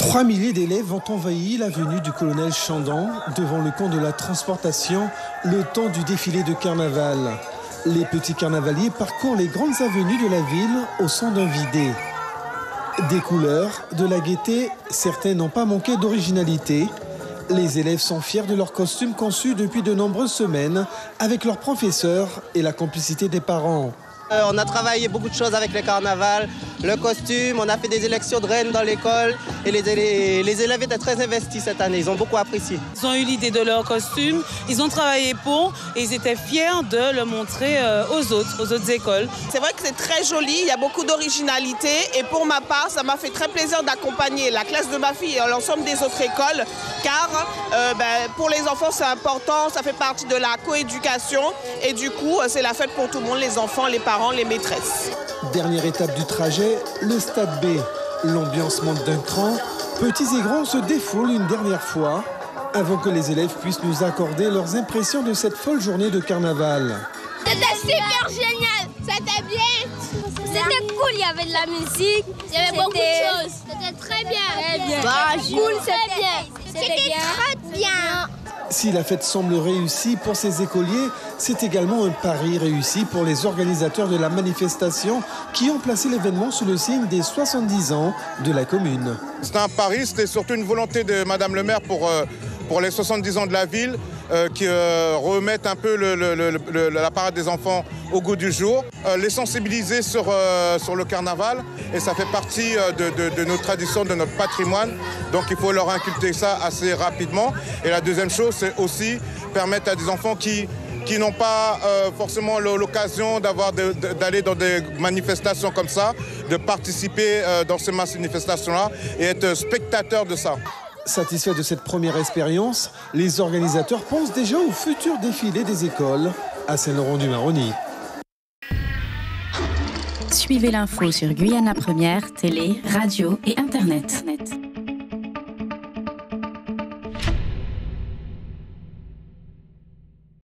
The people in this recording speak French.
3 milliers d'élèves ont envahi l'avenue du colonel Chandon devant le camp de la transportation le temps du défilé de carnaval. Les petits carnavaliers parcourent les grandes avenues de la ville au son d'un vidé. Des couleurs, de la gaieté, certains n'ont pas manqué d'originalité. Les élèves sont fiers de leurs costumes conçus depuis de nombreuses semaines avec leurs professeurs et la complicité des parents. On a travaillé beaucoup de choses avec le carnaval, le costume, on a fait des élections de reines dans l'école et les élèves étaient très investis cette année, ils ont beaucoup apprécié. Ils ont eu l'idée de leur costume, ils ont travaillé pour et ils étaient fiers de le montrer aux autres écoles. C'est vrai que c'est très joli, il y a beaucoup d'originalité et pour ma part, ça m'a fait très plaisir d'accompagner la classe de ma fille et l'ensemble des autres écoles car pour les enfants c'est important, ça fait partie de la coéducation et du coup c'est la fête pour tout le monde, les enfants, les parents, les maîtresses. Dernière étape du trajet, le stade B. L'ambiance monte d'un cran. Petits et grands se défoulent une dernière fois avant que les élèves puissent nous accorder leurs impressions de cette folle journée de carnaval. C'était super génial, c'était bien. C'était cool, il y avait de la musique. Il y avait beaucoup de choses. C'était très bien. Cool, c'était bien. C'était très bien. Si la fête semble réussie pour ces écoliers, c'est également un pari réussi pour les organisateurs de la manifestation qui ont placé l'événement sous le signe des 70 ans de la commune. C'était un pari, c'était surtout une volonté de Madame le maire pour les 70 ans de la ville qui remettent un peu la parade des enfants au goût du jour, les sensibiliser sur le carnaval et ça fait partie de nos traditions, de notre patrimoine. Donc il faut leur inculquer ça assez rapidement. Et la deuxième chose, c'est aussi permettre à des enfants qui n'ont pas forcément l'occasion d'aller dans des manifestations comme ça, de participer dans ces manifestations-là et être spectateurs de ça. Satisfaits de cette première expérience, les organisateurs pensent déjà au futur défilé des écoles à Saint-Laurent-du-Maroni. Suivez l'info sur Guyana Première, télé, radio et internet.